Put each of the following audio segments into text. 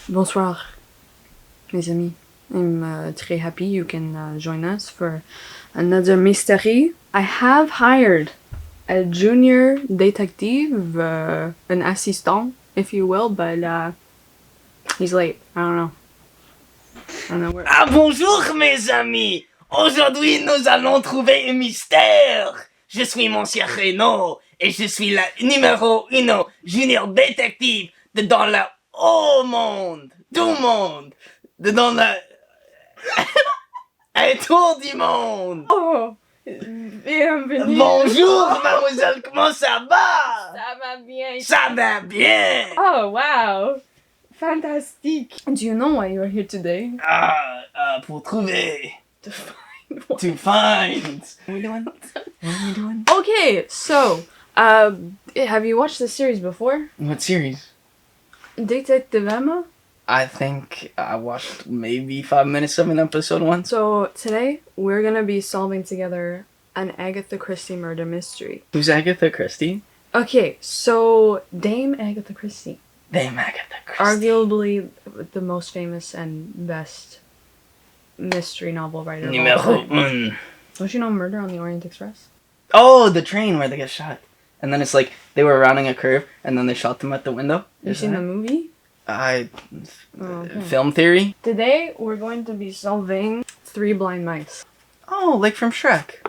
Bonsoir, mes amis. I'm très happy you can join us for another mystery. I have hired a junior detective, an assistant, if you will, but he's late. I don't know where. Ah bonjour mes amis! Aujourd'hui nous allons trouver un mystère! Je suis Monsieur Renaud et je suis la numéro 1 junior détective dans le haut monde, tout monde, dans le un tour du monde. Oh, bienvenue. Bonjour mademoiselle, comment ça va? Ça va bien. Ça va bien. Oh, wow. Fantastic. Do you know why you're here today? Pour trouver. To find what? To find. What are we doing? What are we doing? Okay, so, have you watched this series before? What series? Detective Emma? I think I watched maybe 5 minutes of an episode once. So, today, we're gonna be solving together an Agatha Christie murder mystery. Who's Agatha Christie? Okay, so, Dame Agatha Christie. Dame Agatha Christie. Arguably the most famous and best mystery novel writer of all Numéro time. 1. Don't you know Murder on the Orient Express? Oh, the train where they get shot. And then it's like they were rounding a curve and then they shot them at the window. You seen the movie? Okay. Film theory? Today, we're going to be solving 3 blind mice. Oh, like from Shrek.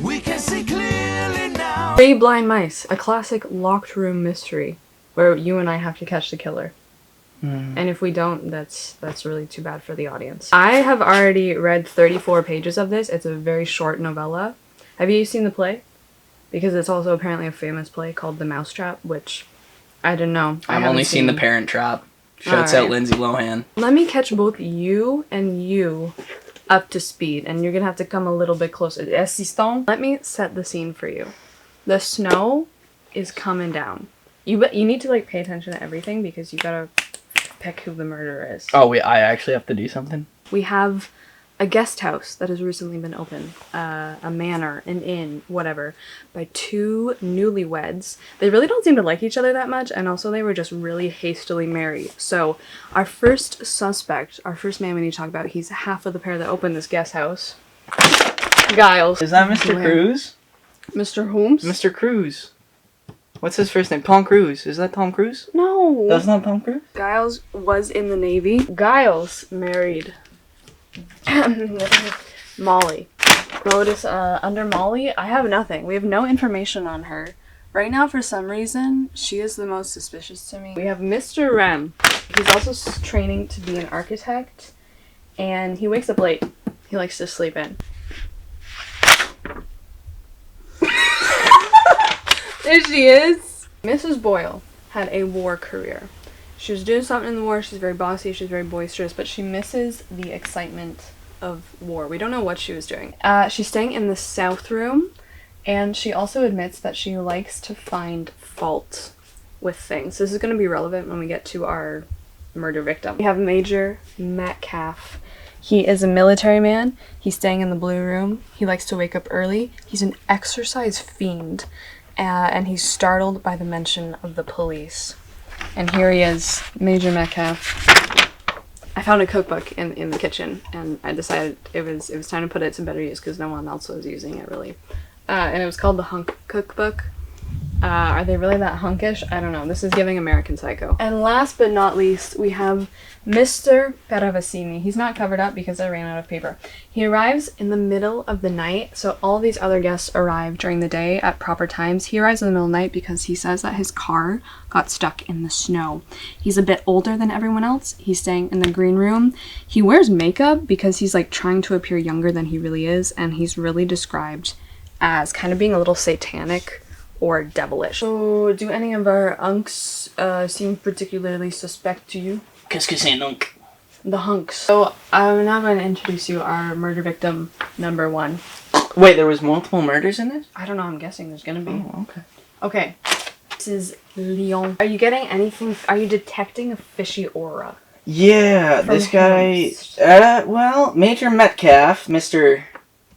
We can see clearly now. 3 blind mice, a classic locked room mystery where you and I have to catch the killer. And if we don't, that's really too bad for the audience. I have already read 34 pages of this. It's a very short novella. Have you seen the play? Because it's also apparently a famous play called The Mousetrap, which I don't know. I've only seen The Parent Trap. Shouts out Lindsay Lohan. Let me catch both you and you up to speed, and you're gonna have to come a little bit closer. Assistant, let me set the scene for you. The snow is coming down. You need to like pay attention to everything because you gotta pick who the murderer is. Oh, wait, I actually have to do something? We have a guest house that has recently been opened, a manor, an inn, whatever, by 2 newlyweds. They really don't seem to like each other that much, and also they were just really hastily married. So our first suspect, our first man we need to talk about, he's half of the pair that opened this guest house. Giles. Is that Mr. Cruz? Mr. Holmes? Mr. Cruz. What's his first name? Tom Cruise. Is that Tom Cruise? No. That's not Tom Cruise? Giles was in the Navy. Giles married Molly. Notice under Molly, I have nothing. We have no information on her. Right now, for some reason, she is the most suspicious to me. We have Mr. Rem. He's also training to be an architect, and he wakes up late. He likes to sleep in. There she is! Mrs. Boyle had a war career. She was doing something in the war, she's very bossy, she's very boisterous, but she misses the excitement of war. We don't know what she was doing. She's staying in the south room, and she also admits that she likes to find fault with things. This is going to be relevant when we get to our murder victim. We have Major Metcalf. He is a military man. He's staying in the blue room. He likes to wake up early. He's an exercise fiend, and he's startled by the mention of the police. And here he is, Major Metcalf. I found a cookbook in the kitchen, and I decided it was time to put it to better use because no one else was using it really. And it was called the Hunk Cookbook. Are they really that hunkish? I don't know. This is giving American Psycho. And last but not least, we have Mr. Paravasini. He's not covered up because I ran out of paper. He arrives in the middle of the night, so all these other guests arrive during the day at proper times. He arrives in the middle of the night because he says that his car got stuck in the snow. He's a bit older than everyone else. He's staying in the green room. He wears makeup because he's like trying to appear younger than he really is, and he's really described as kind of being a little satanic or devilish. So, do any of our unks seem particularly suspect to you? Qu'est-ce que c'est un unk? The hunks. So, I'm now going to introduce you our murder victim number 1. Wait, there was multiple murders in this? I don't know, I'm guessing there's going to be. Oh, okay. Okay. This is Leon. Are you getting anything? Are you detecting a fishy aura? Yeah, From this guy... well, Major Metcalf, Mr...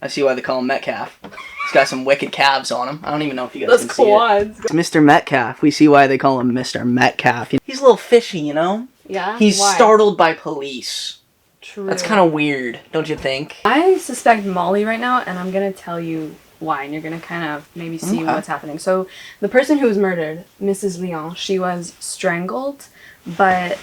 I see why they call him Metcalf. He's got some wicked calves on him. I don't even know if you guys can see it. It's Mr. Metcalf. We see why they call him Mr. Metcalf. He's a little fishy, you know? Yeah? He's Why? startled by police. True. That's kind of weird, don't you think? I suspect Molly right now, and I'm gonna tell you why, and you're gonna kind of maybe see Okay. what's happening. So, the person who was murdered, Mrs. Lyon, she was strangled, but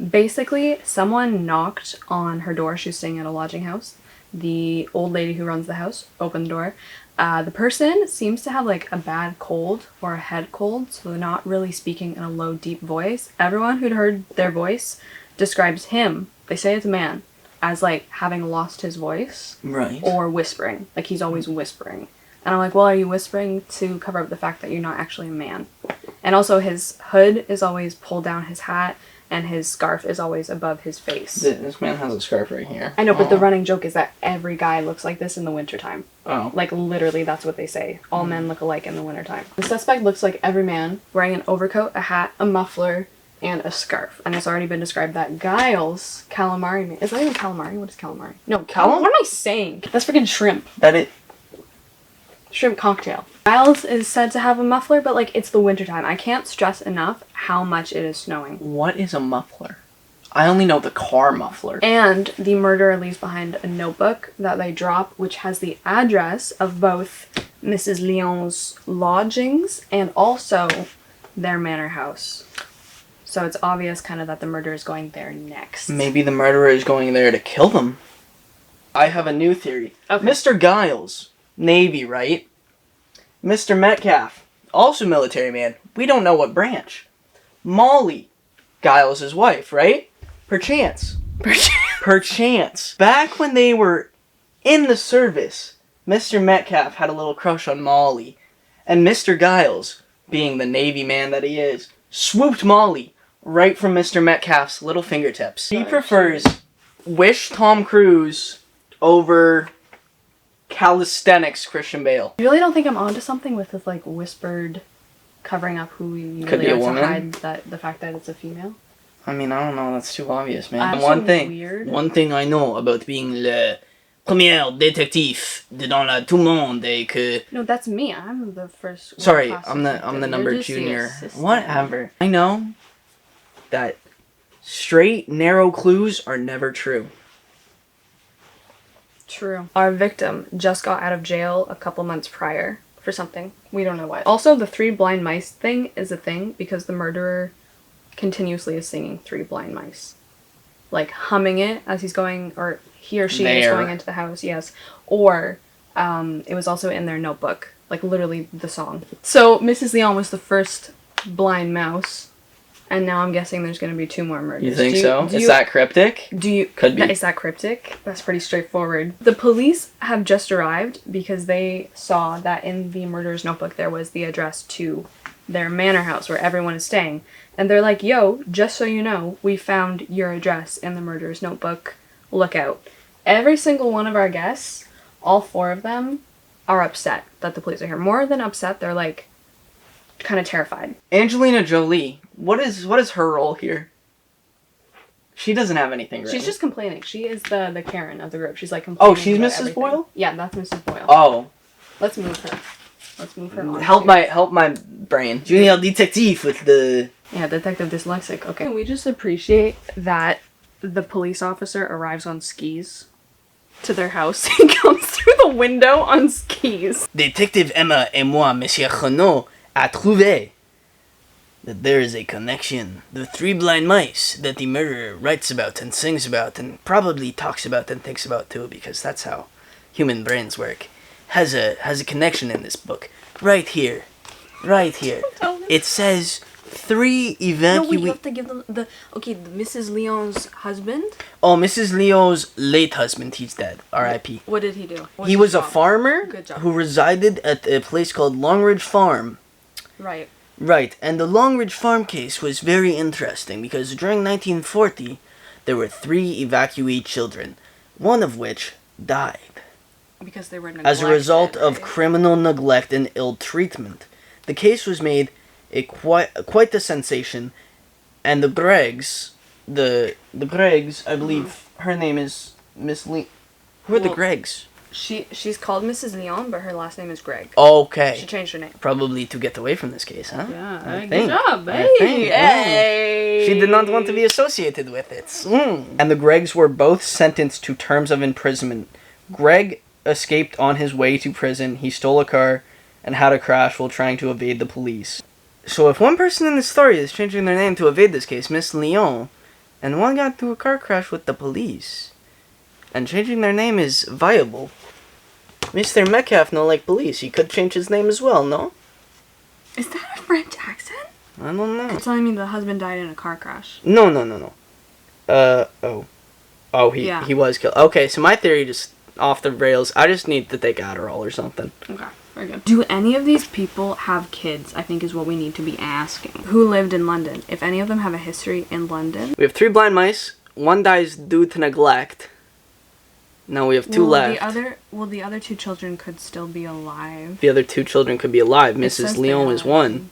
basically, someone knocked on her door. She was staying at a lodging house. The old lady who runs the house opened the door. The person seems to have like a bad cold or a head cold, so they're not really speaking in a low, deep voice. Everyone who'd heard their voice describes him, they say it's a man, as like having lost his voice. Right. Or whispering. Like he's always whispering. And I'm like, well, are you whispering to cover up the fact that you're not actually a man? And also his hood is always pulled down his hat, and his scarf is always above his face. This man has a scarf right here. I know, but the running joke is that every guy looks like this in the wintertime. Oh. Like, literally, that's what they say. All men look alike in the wintertime. The suspect looks like every man, wearing an overcoat, a hat, a muffler, and a scarf. And it's already been described that Giles, calamari man... Is that even calamari? What is calamari? No, what am I saying? That's freaking shrimp. Shrimp cocktail. Giles is said to have a muffler, but, like, it's the wintertime. I can't stress enough how much it is snowing. What is a muffler? I only know the car muffler. And the murderer leaves behind a notebook that they drop, which has the address of both Mrs. Lyon's lodgings and also their manor house. So it's obvious kind of that the murderer is going there next. Maybe the murderer is going there to kill them. I have a new theory. Okay. Mr. Giles, Navy, right? Mr. Metcalf, also military man. We don't know what branch. Molly, Giles' wife, right? Perchance. Back when they were in the service, Mr. Metcalf had a little crush on Molly. And Mr. Giles, being the Navy man that he is, swooped Molly right from Mr. Metcalf's little fingertips. He prefers Wish Tom Cruise over calisthenics Christian Bale. You really don't think I'm onto something with this, like, whispered covering up who you Could really be a are to woman. hide the fact that it's a female? I mean, I don't know. That's too obvious, man. That's One so thing. weird. One thing I know about being le premier détective dans la tout monde est que. No, that's me. I'm the first. Sorry, world-class I'm the detective. number You're just the junior. assistant. Whatever. I know that straight narrow clues are never true. True. Our victim just got out of jail a couple months prior for something. We don't know what. Also, the 3 blind mice thing is a thing because the murderer continuously is singing 3 blind mice. Like, humming it as he's going, or he or she is going into the house, yes. Or, it was also in their notebook. Like, literally the song. So, Mrs. Lyon was the first blind mouse. And now I'm guessing there's going to be 2 more murders. You think so? Is that cryptic? Could be. Is that cryptic? That's pretty straightforward. The police have just arrived because they saw that in the murderer's notebook there was the address to their manor house where everyone is staying. And they're like, yo, just so you know, we found your address in the murderer's notebook. Look out. Every single one of our guests, all 4 of them, are upset that the police are here. More than upset, they're like kind of terrified. Angelina Jolie. What is her role here? She doesn't have anything, right? She's just complaining. She is the Karen of the group. She's like complaining. Oh, she's about Mrs. everything. Boyle? Yeah, that's Mrs. Boyle. Oh. Let's move her. Let's move her on. Help my brain. Junior detective with the... Yeah, detective dyslexic. Okay. We just appreciate that the police officer arrives on skis to their house. He comes through the window on skis. Détective Emma et moi, Monsieur Renaud, a trouvé that there is a connection. The 3 blind mice that the murderer writes about and sings about and probably talks about and thinks about too, because that's how human brains work, has a connection in this book. Right here. Right here. It says 3 No, we evacuees... have to give them the Mrs. Lyon's husband. Oh, Mrs. Leo's late husband, he's dead. R.I.P. What did he do? He was a farmer Good job. who resided at a place called Longridge Farm. Right. Right, and the Longridge Farm case was very interesting because during 1940, there were 3 evacuee children, one of which died Because they were neglected. as a result of right? criminal neglect and ill treatment. The case was made quite the sensation, and the Greggs, I believe her name is Miss Lee. Who are the Greggs? She's called Mrs. Leon, but her last name is Greg. Okay. She changed her name. Probably to get away from this case, huh? Yeah, Good job, She did not want to be associated with it. And the Gregs were both sentenced to terms of imprisonment. Greg escaped on his way to prison. He stole a car and had a crash while trying to evade the police. So if one person in the story is changing their name to evade this case, Miss Leon, and one got into a car crash with the police, and changing their name is viable, Mr. Metcalf no like police. He could change his name as well, no? Is that a French accent? I don't know. You're telling me the husband died in a car crash? No. He was killed. Okay, so my theory just off the rails. I just need to take Adderall or something. Okay, very good. Do any of these people have kids? I think is what we need to be asking. Who lived in London? If any of them have a history in London. We have 3 blind mice. One dies due to neglect. Now we have 2 left. The other 2 children could still be alive. The other 2 children could be alive. Mrs. Leon is one.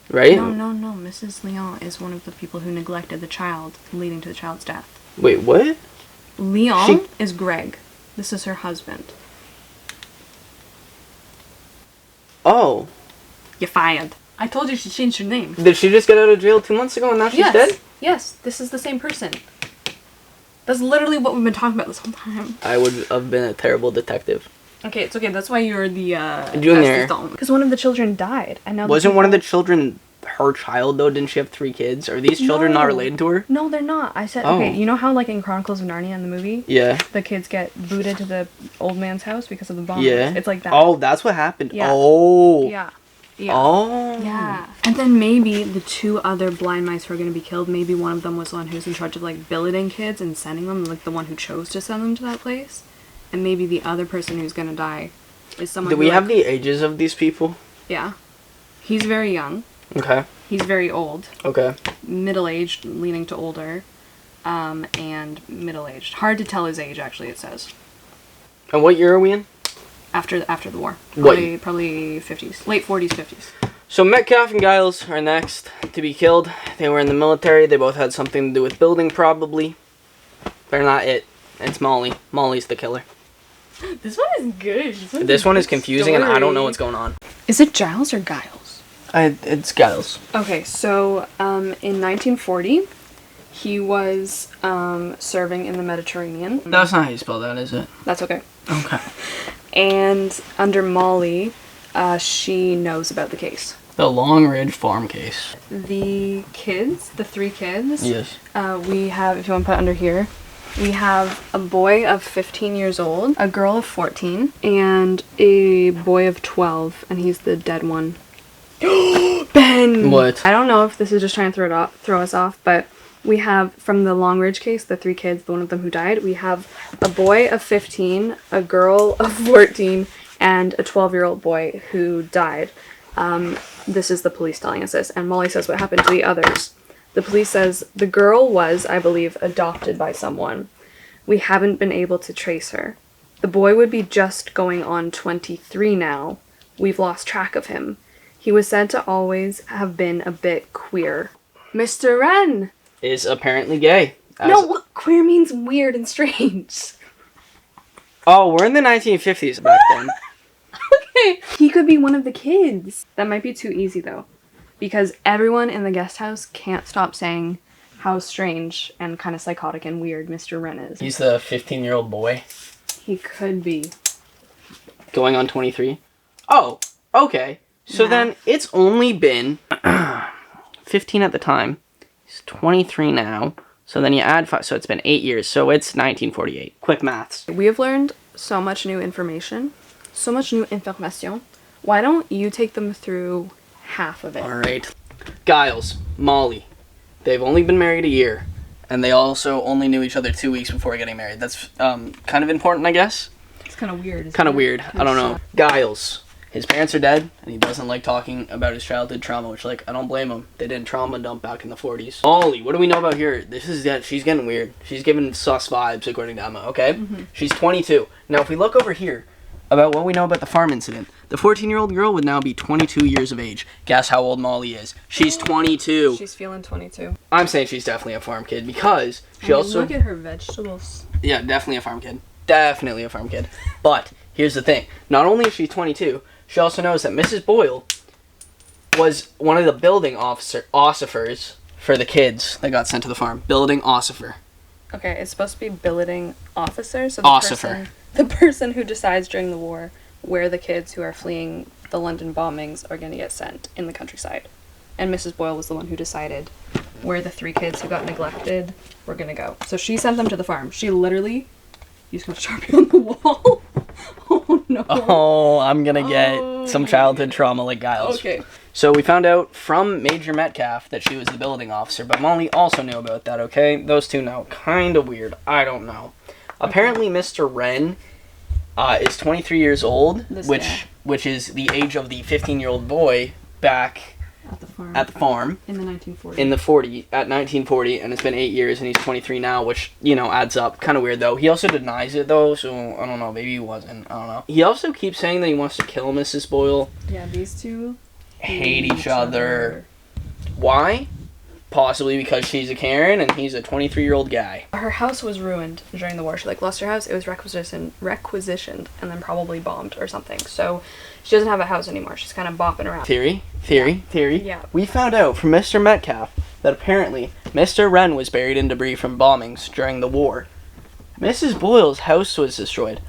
Right? No. Mrs. Leon is one of the people who neglected the child, leading to the child's death. Wait, what? Leon is Greg. This is her husband. Oh. You're fired. I told you she changed her name. Did she just get out of jail 2 months ago and now she's dead? Yes, this is the same person. That's literally what we've been talking about this whole time. I would have been a terrible detective. Okay, it's okay. That's why you're the junior. Because one of the children died, and now wasn't one of the children her child though? Didn't she have 3 kids? Are these children not related to her? No, they're not. I said okay. You know how like in Chronicles of Narnia in the movie, the kids get booted to the old man's house because of the bombs. Yeah, it's like that. Oh, that's what happened. Yeah. Oh. Yeah. Oh. Yeah. And then maybe the 2 other blind mice who are going to be killed, maybe one of them was the one who's in charge of like billeting kids and sending them, like the one who chose to send them to that place. And maybe the other person who's going to die is someone Do we have the ages of these people? Yeah. He's very young. Okay. He's very old. Okay. Middle-aged, leaning to older. And middle-aged. Hard to tell his age, actually, it says. And what year are we in? After the war. Probably 50s. Late 40s, 50s. So Metcalf and Giles are next to be killed. They were in the military. They both had something to do with building, probably. They're not it. It's Molly. Molly's the killer. This one is good. This one is confusing and I don't know what's going on. Is it Giles or Giles? It's Giles. Okay, so in 1940, he was serving in the Mediterranean. That's not how you spell that, is it? That's okay. Okay. And under Molly, she knows about the case. The Long Ridge Farm case. The kids, the 3 kids. Yes. We have, if you want to put it under here, we have a boy of 15 years old, a girl of 14, and a boy of 12, and he's the dead one. Ben! What? I don't know if this is just trying to throw us off, but we have, from the Long Ridge case, the 3 kids, the one of them who died, we have a boy of 15, a girl of 14, and a 12-year-old boy who died. This is the police telling us this, and Molly says what happened to the others. The police says the girl was, I believe, adopted by someone. We haven't been able to trace her. The boy would be just going on 23 now. We've lost track of him. He was said to always have been a bit queer. Mr. Wren! Is apparently gay. No, queer means weird and strange. Oh, we're in the 1950s back then. Okay. He could be one of the kids. That might be too easy, though. Because everyone in the guest house can't stop saying how strange and kind of psychotic and weird Mr. Wren is. He's the 15-year-old boy. He could be. Going on 23? Oh, okay. So then it's only been 15 at the time. He's 23 now. So then you add 5. So it's been 8 years. So it's 1948. Quick maths. We have learned so much new information. So much new information. Why don't you take them through half of it? All right. Giles, Molly. They've only been married a year. And they also only knew each other 2 weeks before getting married. That's kind of important, I guess. It's kind of weird. Kind of weird. I don't know. Giles. His parents are dead, and he doesn't like talking about his childhood trauma, which, like, I don't blame him. They didn't trauma dump back in the 40s. Molly, what do we know about her? She's getting weird. She's giving sus vibes, according to Emma, okay? Mm-hmm. She's 22. Now, if we look over here about what we know about the farm incident, the 14-year-old girl would now be 22 years of age. Guess how old Molly is? She's 22. She's feeling 22. I'm saying she's definitely a farm kid, because she also... Look at her vegetables. Yeah, definitely a farm kid. definitely a farm kid. But here's the thing. Not only is she 22, she also knows that Mrs. Boyle was one of the building ossifers for the kids that got sent to the farm. Building ossifer. Okay, it's supposed to be billeting officer, so Ossifer. the person who decides during the war where the kids who are fleeing the London bombings are going to get sent in the countryside. And Mrs. Boyle was the one who decided where the 3 kids who got neglected were going to go. So she sent them to the farm. She literally used a Sharpie on the wall. Oh no. Oh, I'm gonna get some childhood trauma like Giles. Okay. So we found out from Major Metcalf that she was the building officer, but Molly also knew about that, okay? Those two know. Kind of weird. I don't know. Apparently Mr. Wren is 23 years old, which is the age of the 15-year-old boy back at the farm in the 1940s. At 1940, and it's been 8 years, and he's 23 now, which, you know, adds up. Kind of weird, though. He also denies it, though, so I don't know. Maybe he wasn't. I don't know. He also keeps saying that he wants to kill Mrs. Boyle. Yeah, these two hate each other. Why? Possibly because she's a Karen and he's a 23-year-old guy. Her house was ruined during the war. She lost her house. It was requisitioned and then probably bombed or something. So she doesn't have a house anymore. She's kind of bopping around. Theory. Yeah. We found out from Mr. Metcalf that apparently Mr. Wren was buried in debris from bombings during the war. Mrs. Boyle's house was destroyed.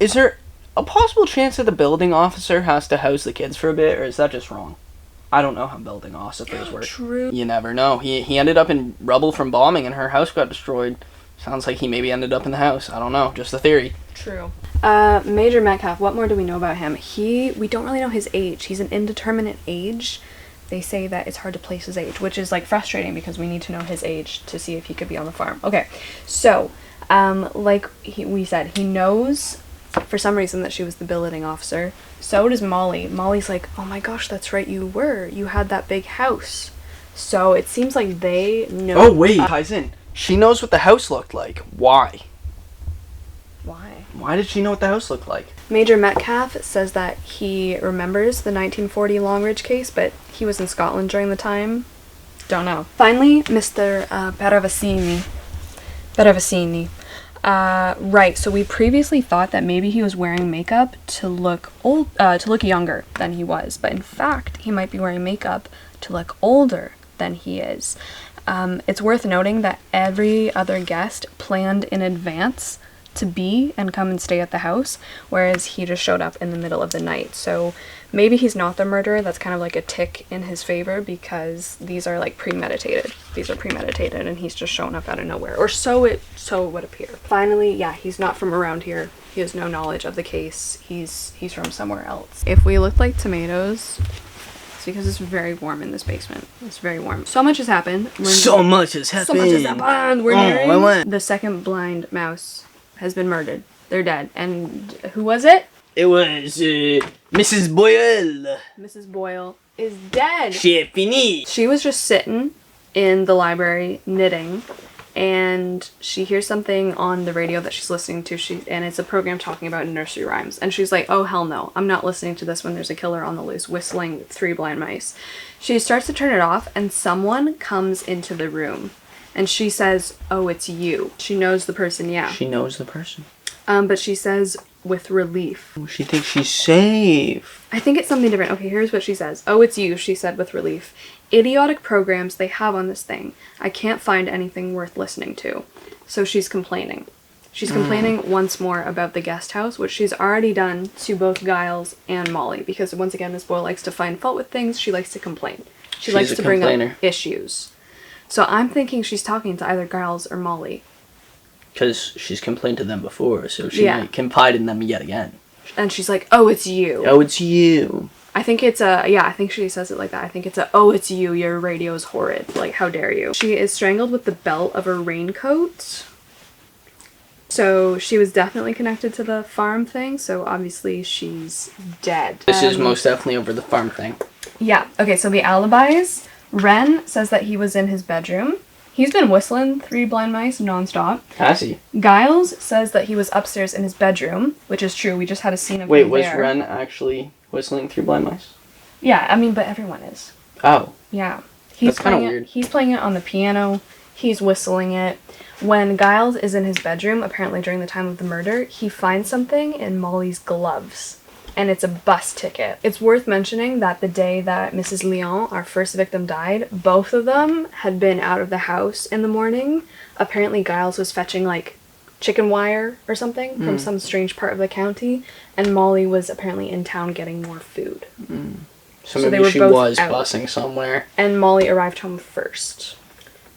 Is there a possible chance that the building officer has to house the kids for a bit, or is that just wrong? I don't know how building officers work. True. You never know. He ended up in rubble from bombing and her house got destroyed. Sounds like he maybe ended up in the house. I don't know. Just a theory. True. Major Metcalf, what more do we know about him? We don't really know his age. He's an indeterminate age. They say that it's hard to place his age, which is like frustrating because we need to know his age to see if he could be on the farm. Okay, so we said, he knows for some reason that she was the billeting officer. So does Molly. Molly's like, oh my gosh, that's right, you had that big house. So it seems like they know. Oh wait, ties in. She knows what the house looked like. Why? Why did she know what the house looked like? Major Metcalf says that he remembers the 1940 Longridge case, but he was in Scotland during the time. Don't know. Finally, Mr. Paravicini. Right, so we previously thought that maybe he was wearing makeup to look younger than he was, but in fact, he might be wearing makeup to look older than he is. It's worth noting that every other guest planned in advance to be and come and stay at the house, whereas he just showed up in the middle of the night. So maybe he's not the murderer. That's kind of like a tick in his favor because these are like premeditated. These are premeditated and he's just shown up out of nowhere, or so it would appear. Finally, yeah, he's not from around here. He has no knowledge of the case. He's from somewhere else. If we look like tomatoes, it's because it's very warm in this basement. It's very warm. So much has happened. So much has happened. We're nearing the second blind mouse has been murdered. They're dead. And who was it? It was Mrs. Boyle. Mrs. Boyle is dead. C'est fini. She was just sitting in the library knitting, and she hears something on the radio that she's listening to. And it's a program talking about nursery rhymes. And she's like, oh hell no, I'm not listening to this when there's a killer on the loose whistling 3 blind mice. She starts to turn it off, and someone comes into the room. And she says, oh, it's you. She knows the person, yeah. She knows the person. But she says with relief. She thinks she's safe. I think it's something different. Okay, here's what she says. Oh, it's you, she said with relief. Idiotic programs they have on this thing. I can't find anything worth listening to. So she's complaining. She's complaining once more about the guest house, which she's already done to both Giles and Molly. Because once again, Miss Boyle likes to find fault with things. She likes to complain. She's likes to bring up issues. So I'm thinking she's talking to either Giles or Molly. Because she's complained to them before, so she might confide in them yet again. And she's like, oh, it's you. Oh, it's you. I think it's I think she says it like that. I think it's oh, it's you, your radio's horrid. Like, how dare you. She is strangled with the belt of her raincoat. So she was definitely connected to the farm thing, so obviously she's dead. This is most definitely over the farm thing. Yeah, okay, so the alibis. Wren says that he was in his bedroom. He's been whistling 3 blind mice nonstop. Has he? Giles says that he was upstairs in his bedroom, which is true. We just had a scene of him Wait, was there. Wren actually whistling 3 blind mice? Yeah, I mean, but everyone is. Oh. Yeah. That's kind of weird. He's playing it on the piano. He's whistling it. When Giles is in his bedroom, apparently during the time of the murder, he finds something in Molly's gloves. And it's a bus ticket. It's worth mentioning that the day that Mrs. Lyon, our first victim, died, both of them had been out of the house in the morning. Apparently Giles was fetching, like, chicken wire or something from some strange part of the county, and Molly was apparently in town getting more food. So they maybe were she both was out. busing somewhere. And Molly arrived home first.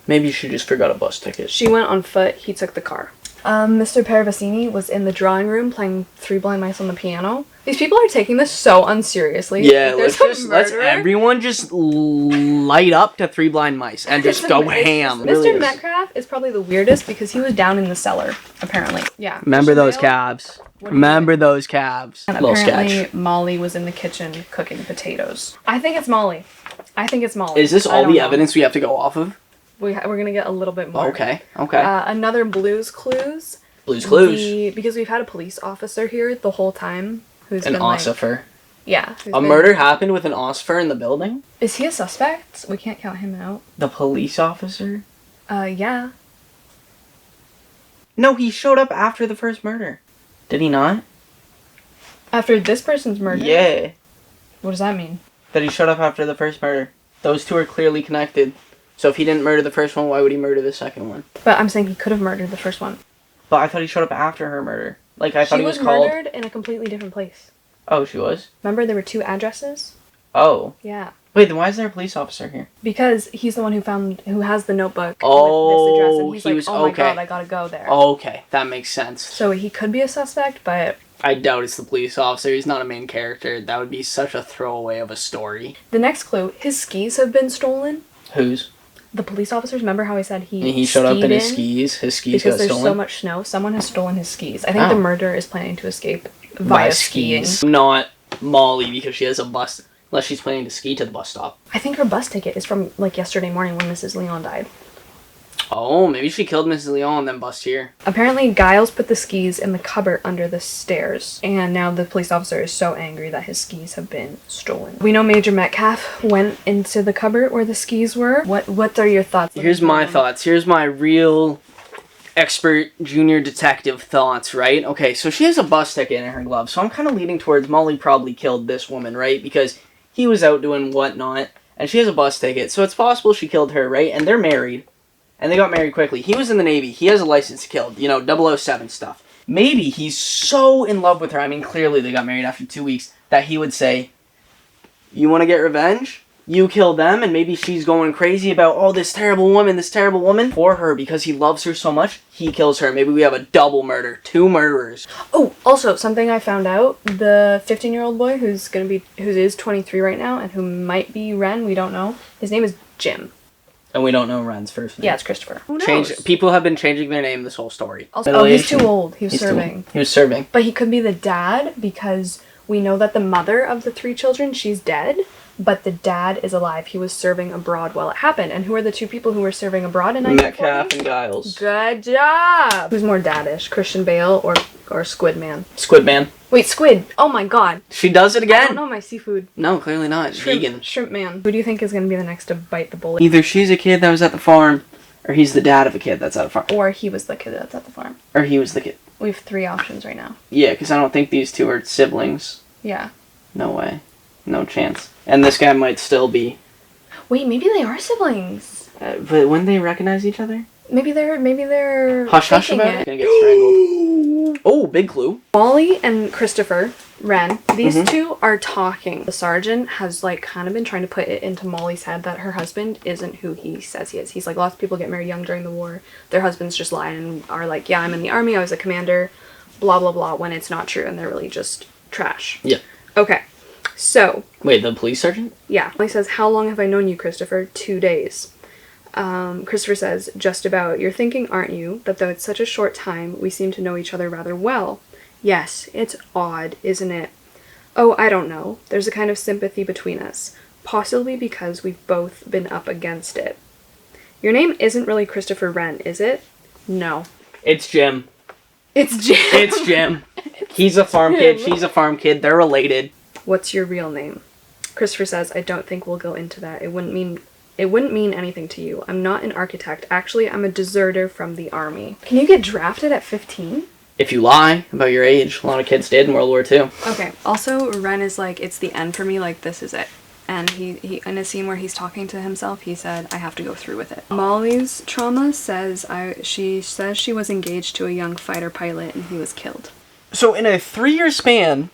Maybe she just forgot a bus ticket. She went on foot, he took the car. Mr. Paravicini was in the drawing room playing Three Blind Mice on the piano. These people are taking this so unseriously. Yeah, Like, let's everyone just light up to Three Blind Mice and just go ham. Mr. Metcalf is probably the weirdest because he was down in the cellar, apparently. Yeah. Remember those Chanel? calves. Remember those calves. And Little apparently sketch. Molly was in the kitchen cooking potatoes. I think it's Molly. Is this I all don't the know. evidence we have to go off of? We're gonna get a little bit more. Okay. Another Blue's Clues. Blue's Clues. Because we've had a police officer here the whole time who's An been like, ossifer. yeah. A murder happened with an ossifer in the building? Is he a suspect? We can't count him out. The police officer? Yeah. No, he showed up after the first murder. Did he not? After this person's murder? Yeah. What does that mean? That he showed up after the first murder. Those two are clearly connected. So if he didn't murder the first one, why would he murder the second one? But I'm saying he could have murdered the first one. But I thought he showed up after her murder. Like, I thought he was She was called... murdered in a completely different place. Oh, she was? Remember there were 2 addresses? Oh. Yeah. Wait, then why is there a police officer here? Because he's the one who has the notebook Oh, with this address, and he's he like, was- oh my okay. god, I gotta go there. Okay, that makes sense. So he could be a suspect, but I doubt it's the police officer. He's not a main character. That would be such a throwaway of a story. the next clue, his skis have been stolen. Whose? The police officers, remember how I said He showed up in his skis. His skis because got there's stolen. so much snow. Someone has stolen his skis. I think Oh. the murderer is planning to escape via skiing. Not Molly, because she has a bus. Unless she's planning to ski to the bus stop. I think her bus ticket is from like yesterday morning when Mrs. Leon died. Oh, maybe she killed Mrs. Leon and then bust here. Apparently, Giles put the skis in the cupboard under the stairs, and now the police officer is so angry that his skis have been stolen. We know Major Metcalf went into the cupboard where the skis were. What are your thoughts? Here's my thoughts. Here's my real expert junior detective thoughts, right? Okay, so she has a bus ticket in her glove, so I'm kind of leaning towards Molly probably killed this woman, right? Because he was out doing whatnot, and she has a bus ticket, so it's possible she killed her, right? And they're married. And they got married quickly. He was in the Navy. He has a license to kill. You know, 007 stuff. Maybe he's so in love with her, I mean, clearly they got married after 2 weeks, that he would say, you want to get revenge? You kill them, and maybe she's going crazy about, oh, this terrible woman. For her, because he loves her so much, he kills her. Maybe we have a double murder. 2 murderers. Oh, also, something I found out, the 15-year-old boy who is 23 right now, and who might be Ren, we don't know, his name is Jim. And we don't know Ren's first name. Yeah, it's Christopher. Who knows? People have been changing their name this whole story. Also, he's too old. He was He's too serving. old. He was serving. But he could be the dad because we know that the mother of the 3 children, she's dead, but the dad is alive. He was serving abroad while it happened. And who are the 2 people who were serving abroad in 1940? Metcalf and Giles. Good job! Who's more daddish, Christian Bale or Squid Man? Squid Man. Wait, Squid! Oh my god! She does it I again. don't know my seafood. No, clearly not. Shrimp, Vegan. Shrimp Man. Who do you think is going to be the next to bite the bullet? Either she's a kid that was at the farm, or he's the dad of a kid that's at a farm. Or he was the kid that's at the farm. Or he was the kid. We have 3 options right now. Yeah, because I don't think these 2 are siblings. Yeah. No way. No chance. And this guy might still be. Wait, maybe they are siblings. But wouldn't they recognize each other? Maybe they're Hush hush faking about it. it. Gonna get strangled. Oh, big clue. Molly and Christopher Wren, these Mm-hmm. 2 are talking. The sergeant has like kind of been trying to put it into Molly's head that her husband isn't who he says he is. He's like, lots of people get married young during the war. Their husbands just lie and are like, yeah, I'm in the army, I was a commander, blah blah blah, when it's not true and they're really just trash. Yeah. Okay. So, Wait, the police sergeant? yeah. Molly says, how long have I known you, Christopher? 2 days. Christopher says, just about. You're thinking, aren't you, that though it's such a short time, we seem to know each other rather well? Yes, it's odd, isn't it? Oh, I don't know. There's a kind of sympathy between us. Possibly because we've both been up against it. Your name isn't really Christopher Wren, is it? No. It's Jim. It's Jim. It's Jim. He's a farm kid. She's a farm kid. They're related. What's your real name? Christopher says, I don't think we'll go into that. It wouldn't mean It wouldn't mean anything to you. I'm not an architect. Actually, I'm a deserter from the army. Can you get drafted at 15? If you lie about your age, a lot of kids did in World War II. Okay. Also, Ren is like, it's the end for me, like, this is it. And he in a scene where he's talking to himself, he said, I have to go through with it. Molly's trauma says she was engaged to a young fighter pilot and he was killed. So in a 3-year span,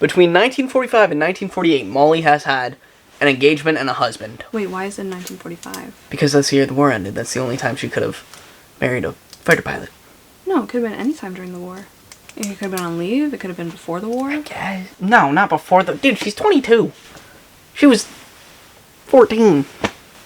between 1945 and 1948, Molly has had an engagement and a husband. Wait, why is it 1945? Because that's the year the war ended. That's the only time she could have married a fighter pilot. No, it could have been any time during the war. It could have been on leave. It could have been before the war. No, not before the... Dude, she's 22. She was 14.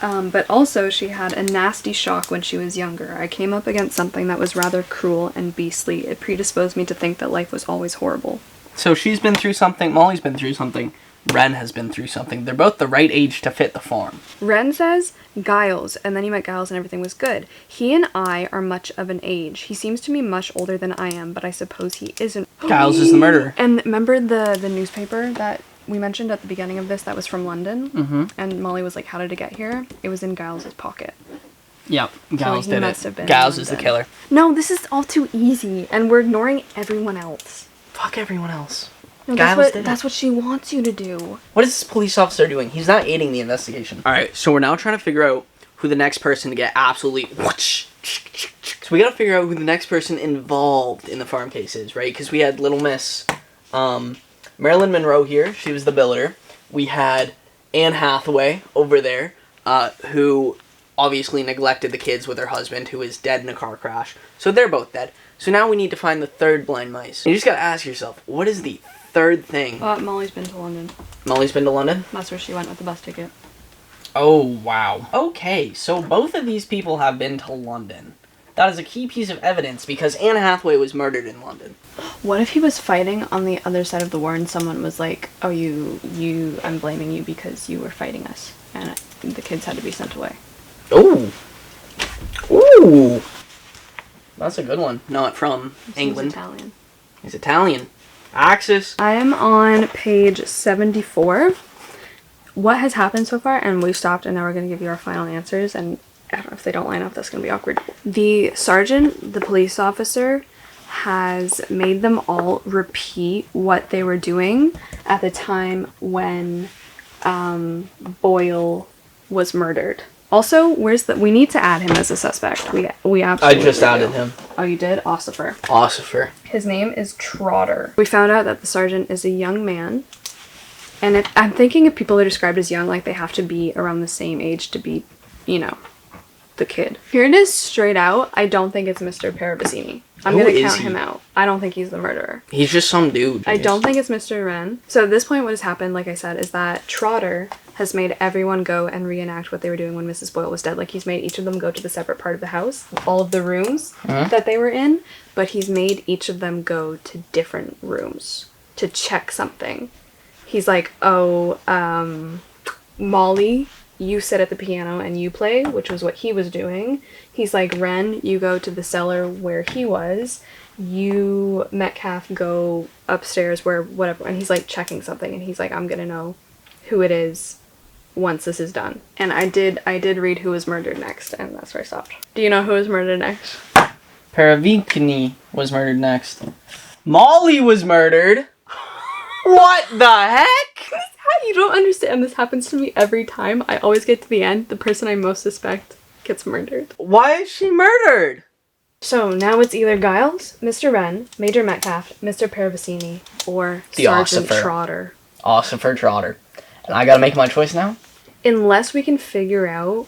But also, she had a nasty shock when she was younger. I came up against something that was rather cruel and beastly. It predisposed me to think that life was always horrible. So she's been through something, Molly's been through something, Ren has been through something. They're both the right age to fit the farm. Ren says, Giles, and then he met Giles and everything was good. He and I are much of an age. He seems to be much older than I am, but I suppose he isn't. Giles is the murderer. And remember the newspaper that we mentioned at the beginning of this that was from London? Mm-hmm. And Molly was like, how did it get here? It was in Giles' pocket. Yep, Giles he did must have it. been Giles is the London. killer. No, this is all too easy, and we're ignoring everyone else. Fuck everyone else. No, Giles did it. that's what she wants you to do. What is this police officer doing? He's not aiding the investigation. Alright, so we're now trying to figure out who the next person to get absolutely... So we gotta figure out who the next person involved in the farm case is, right? Because we had Little Miss Marilyn Monroe here. She was the biller. We had Anne Hathaway over there, who obviously neglected the kids with her husband, who is dead in a car crash. So they're both dead. So now we need to find the third blind mice. You just gotta ask yourself, what is the third thing? Molly's been to London. Molly's been to London? That's where she went with the bus ticket. Oh, wow. Okay, so both of these people have been to London. That is a key piece of evidence because Anne Hathaway was murdered in London. What if he was fighting on the other side of the war and someone was like, oh, I'm blaming you because you were fighting us. And the kids had to be sent away. Ooh. Ooh. That's a good one. Not from England. He's Italian. He's Italian. Axis. I am on page 74. What has happened so far? And we stopped and now we're going to give you our final answers. And I don't know if they don't line up, that's going to be awkward. The sergeant, the police officer, has made them all repeat what they were doing at the time when Boyle was murdered. Also, we need to add him as a suspect. We absolutely I just do. added him. Oh, you did? Ossifer. Ossifer. His name is Trotter. We found out that the sergeant is a young man. And I'm thinking if people are described as young, like they have to be around the same age to be, the kid. Here it is straight out. I don't think it's Mr. Parabasini. I'm going to count him out. I don't think he's the murderer. He's just some dude. I don't think it's Mr. Wren. So at this point, what has happened, like I said, is that Trotter has made everyone go and reenact what they were doing when Mrs. Boyle was dead. Like, he's made each of them go to the separate part of the house, all of the rooms that they were in, but he's made each of them go to different rooms to check something. He's like, Molly, you sit at the piano and you play, which was what he was doing. He's like, Ren, you go to the cellar where he was. You, Metcalf, go upstairs where whatever. And he's like checking something and he's like, I'm gonna know who it is once this is done. And I did read who was murdered next, and that's where I stopped. Do you know who was murdered next? Paravikini was murdered next. Molly was murdered? What the heck? You don't understand. This happens to me every time. I always get to the end. The person I most suspect gets murdered. Why is she murdered? So now it's either Giles, Mr. Wren, Major Metcalf, Mr. Paravicini, or The Sergeant Ossifer. Trotter. Ossifer Trotter. And I gotta make my choice now? Unless we can figure out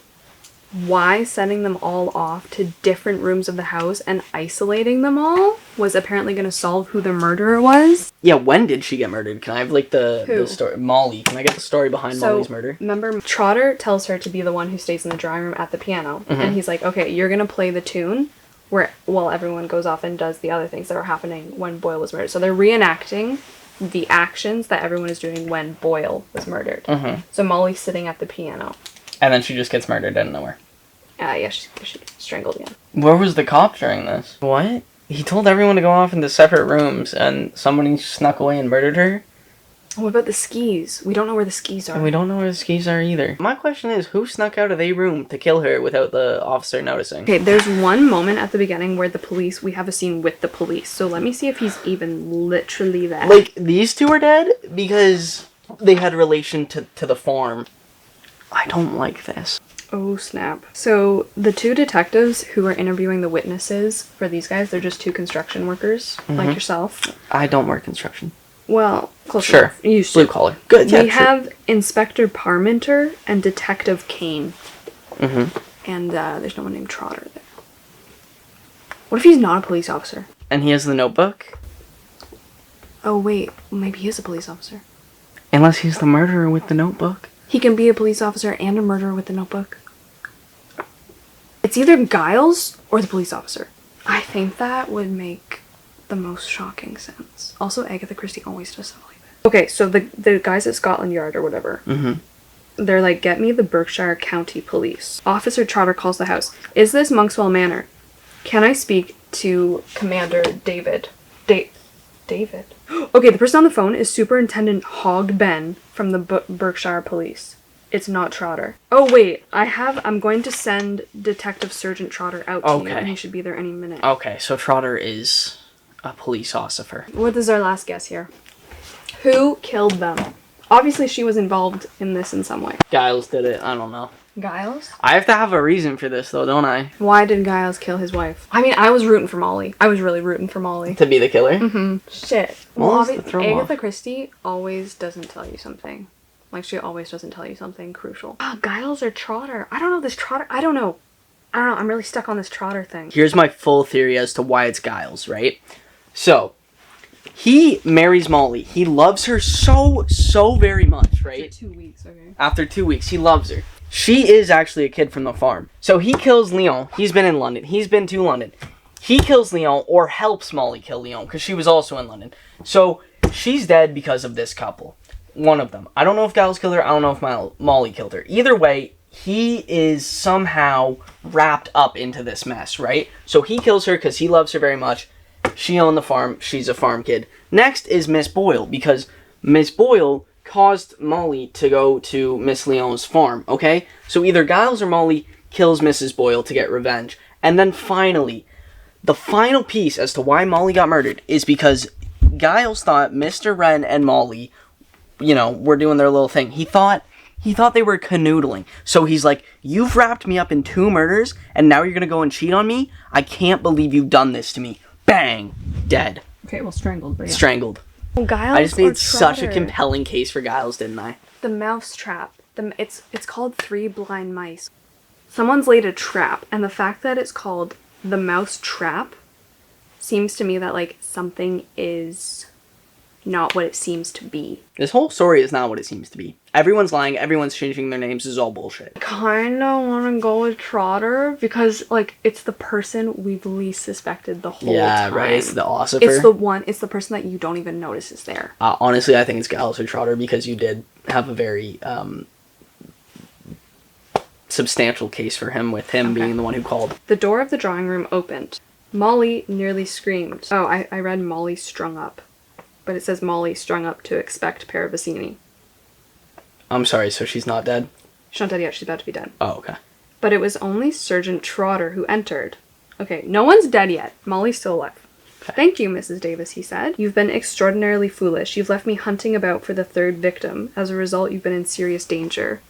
why sending them all off to different rooms of the house and isolating them all was apparently going to solve who the murderer was. Yeah, when did she get murdered? Can I have, like, the Who? story? Molly. Can I get the story behind Molly's murder? Remember, Trotter tells her to be the one who stays in the drawing room at the piano. Mm-hmm. And he's like, okay, you're going to play the tune while everyone goes off and does the other things that were happening when Boyle was murdered. So they're reenacting the actions that everyone is doing when Boyle was murdered. Mm-hmm. So Molly's sitting at the piano. And then she just gets murdered out of nowhere. Yeah, she strangled again. Where was the cop during this? What? He told everyone to go off into separate rooms and somebody snuck away and murdered her? What about the skis? We don't know where the skis are. And we don't know where the skis are either. My question is, who snuck out of a room to kill her without the officer noticing? Okay, there's one moment at the beginning where we have a scene with the police. So let me see if he's even literally there. Like, these two are dead because they had relation to the farm. I don't like this. Oh, snap. So the two detectives who are interviewing the witnesses for these guys, they're just two construction workers, like yourself. I don't work construction. Well, close Sure. enough. You used to. Blue collar. Good, yeah, We sure. have Inspector Parmenter and Detective Kane. Mm-hmm. And there's no one named Trotter there. What if he's not a police officer? And he has the notebook? Oh, wait. Maybe he is a police officer. Unless he's the murderer with the notebook. He can be a police officer and a murderer with the notebook. It's either Giles or the police officer. I think that would make the most shocking sense. Also, Agatha Christie always does stuff like that. Okay, so the guys at Scotland Yard or whatever, they're like, get me the Berkshire County Police. Officer Trotter calls the house. Is this Monkswell Manor? Can I speak to Commander David? David? Okay, the person on the phone is Superintendent Hogg Ben from the Berkshire Police. It's not Trotter. Oh, wait. I'm going to send Detective Sergeant Trotter out to you, and he should be there any minute. Okay, so Trotter is a police officer. What is our last guess here? Who killed them? Obviously, she was involved in this in some way. Giles did it. I don't know. Giles? I have to have a reason for this, though, don't I? Why did Giles kill his wife? I mean, I was rooting for Molly. I was really rooting for Molly. To be the killer? Shit. What was the throw Agatha off? Christie always doesn't tell you something. Like, she always doesn't tell you something crucial. Ah, Giles or Trotter? I don't know this Trotter. I don't know. I'm really stuck on this Trotter thing. Here's my full theory as to why it's Giles, right? So, he marries Molly. He loves her so very much, right? After 2 weeks, okay. After 2 weeks, he loves her. She is actually a kid from the farm. So he kills Leon. He's been in London. He's been to London. He kills Leon, or helps Molly kill Leon, because she was also in London. So, she's dead because of this couple. One of them. I don't know if Giles killed her. I don't know if Molly killed her. Either way, he is somehow wrapped up into this mess, right? So he kills her because he loves her very much. She owned the farm. She's a farm kid. Next is Miss Boyle, because Miss Boyle caused Molly to go to Miss Leon's farm, okay? So either Giles or Molly kills Mrs. Boyle to get revenge. And then finally, the final piece as to why Molly got murdered is because Giles thought Mr. Wren and Molly, were doing their little thing. He thought they were canoodling. So he's like, you've wrapped me up in 2 murders, and now you're going to go and cheat on me? I can't believe you've done this to me. Bang! Dead. Okay, well, strangled, but yeah. Strangled. Well, Giles I just made such a Trotter? compelling case for Giles, didn't I? The Mousetrap. It's called 3 Blind Mice. Someone's laid a trap, and the fact that it's called the Mousetrap seems to me that, like, something is not what it seems to be. This whole story is not what it seems to be. Everyone's lying, everyone's changing their names, this is all bullshit. Kinda wanna go with Trotter because, like, it's the person we've least suspected the whole time. Yeah, right, it's the ossifer. It's the person that you don't even notice is there. Honestly, I think it's Giles or Trotter because you did have a very substantial case for him, with him being the one who called. The door of the drawing room opened. Molly nearly screamed. Oh, I read Molly strung up. But it says Molly strung up to expect Paravicini. I'm sorry, so she's not dead? She's not dead yet, she's about to be dead. Oh, okay. But it was only Sergeant Trotter who entered. Okay, no one's dead yet. Molly's still alive. Okay. Thank you, Mrs. Davis, he said. You've been extraordinarily foolish. You've left me hunting about for the 3rd victim. As a result, you've been in serious danger.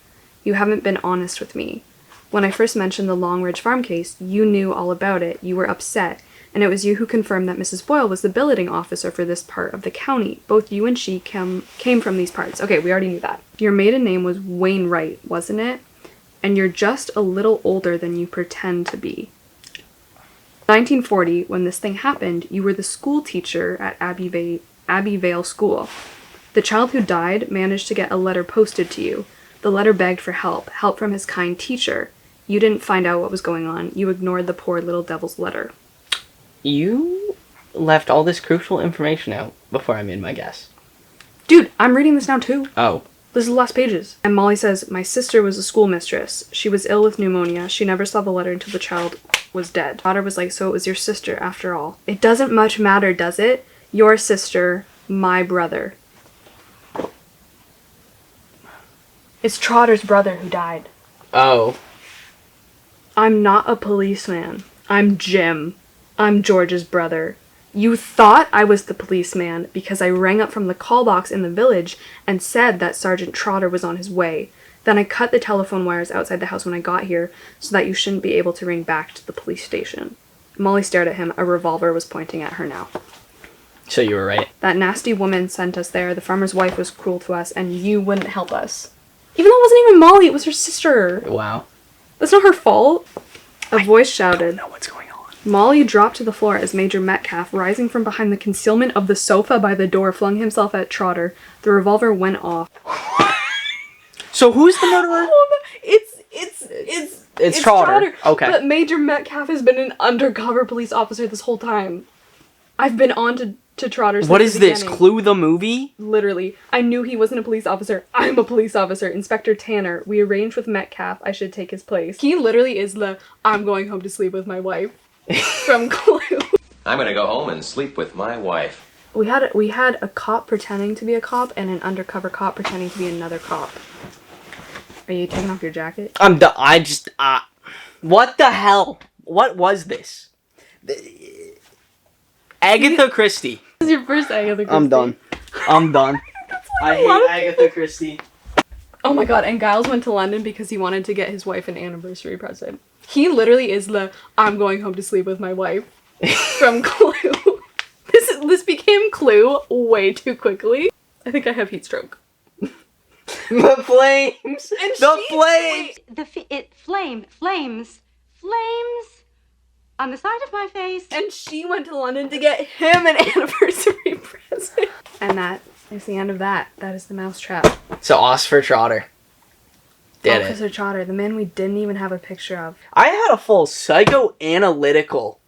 You haven't been honest with me. When I first mentioned the Longridge Farm case, you knew all about it. You were upset. And it was you who confirmed that Mrs. Boyle was the billeting officer for this part of the county. Both you and she came from these parts. Okay, we already knew that. Your maiden name was Wainwright, wasn't it? And you're just a little older than you pretend to be. 1940, when this thing happened, you were the school teacher at Abbey Vale School. The child who died managed to get a letter posted to you. The letter begged for help from his kind teacher. You didn't find out what was going on. You ignored the poor little devil's letter. You left all this crucial information out before I made my guess. Dude, I'm reading this now too. Oh. This is the last pages. And Molly says, my sister was a schoolmistress. She was ill with pneumonia. She never saw the letter until the child was dead. Daughter was like, so it was your sister after all. It doesn't much matter, does it? Your sister, my brother. It's Trotter's brother who died. Oh. I'm not a policeman. I'm Jim. I'm George's brother. You thought I was the policeman because I rang up from the call box in the village and said that Sergeant Trotter was on his way. Then I cut the telephone wires outside the house when I got here so that you shouldn't be able to ring back to the police station. Molly stared at him. A revolver was pointing at her now. So you were right. That nasty woman sent us there. The farmer's wife was cruel to us, and you wouldn't help us. Even though it wasn't even Molly, it was her sister. Wow. That's not her fault. A voice shouted. I don't know what's going on. Molly dropped to the floor as Major Metcalf, rising from behind the concealment of the sofa by the door, flung himself at Trotter. The revolver went off. So who's the murderer? It's Trotter. Okay. But Major Metcalf has been an undercover police officer this whole time. I've been on to Trotter since What is the this? beginning. Clue the movie? Literally. I knew he wasn't a police officer. I'm a police officer. Inspector Tanner. We arranged with Metcalf I should take his place. He literally is the I'm going home to sleep with my wife from Clue. I'm gonna go home and sleep with my wife. We had a cop pretending to be a cop and an undercover cop pretending to be another cop. Are you taking off your jacket? I'm done. What the hell? What was this? Agatha Christie. This is your first Agatha Christie. I'm done. I hate Agatha Christie. Oh my god, and Giles went to London because he wanted to get his wife an anniversary present. He literally is the I'm going home to sleep with my wife from Clue. This became Clue way too quickly. I think I have heat stroke. The flames! The flames! Flames on the side of my face. And she went to London to get him an anniversary present. And that is the end of that. That is the Mousetrap. So us for Trotter. Did Because it. of Trotter, the man we didn't even have a picture of. I had a full psychoanalytical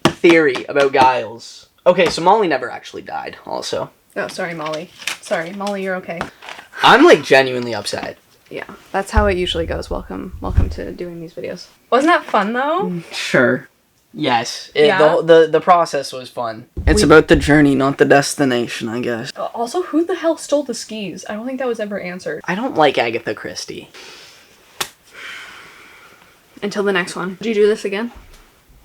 theory about Giles. Okay, so Molly never actually died, also. Oh, sorry, Molly. Sorry, Molly, you're okay. I'm, like, genuinely upset. Yeah, that's how it usually goes. Welcome to doing these videos. Wasn't that fun, though? Sure. Yes. Yeah. The process was fun. It's about the journey, not the destination, I guess. Also, who the hell stole the skis? I don't think that was ever answered. I don't like Agatha Christie. Until the next one. Did you do this again?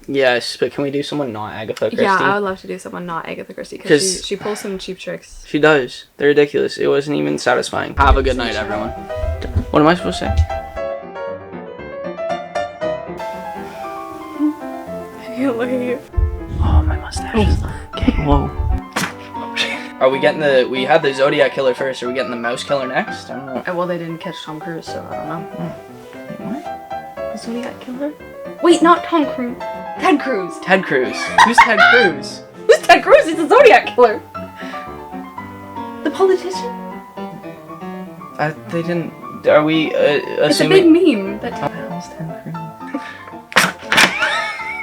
Yes, but can we do someone not Agatha Christie? Yeah, I would love to do someone not Agatha Christie because she pulls some cheap tricks. She does. They're ridiculous. It wasn't even satisfying. Have a good night, everyone. What am I supposed to say? Look at you. Oh, my mustache. Okay, whoa. Are we getting we had the Zodiac Killer first. Are we getting the Mouse Killer next? I don't know. Well, they didn't catch Tom Cruise, so I don't know. What? The Zodiac Killer? Wait, not Tom Cruise. Ted Cruz. Ted Cruz. Who's Ted Cruz? Who's Ted Cruz? He's the Zodiac Killer. The politician? They didn't. Are we It's a assuming? big meme. That What the hell's Ted Cruz?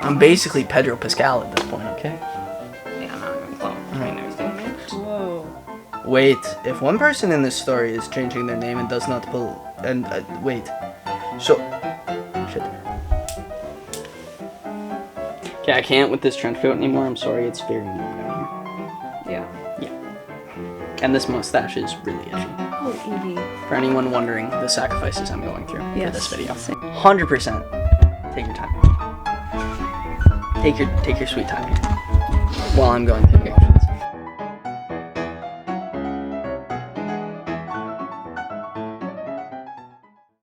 I'm basically Pedro Pascal at this point, okay? Yeah, I'm not even close. Whoa. Wait, if one person in this story is changing their name and does not pull... And, wait. So... Shit. Okay, I can't with this trench coat anymore. I'm sorry, it's very warm down Yeah. here. Yeah. And this mustache is really itchy. Oh, Evie. For anyone wondering the sacrifices I'm going through for Yes. this video. 100%. Take your time. Take your sweet time here. While I'm going through here.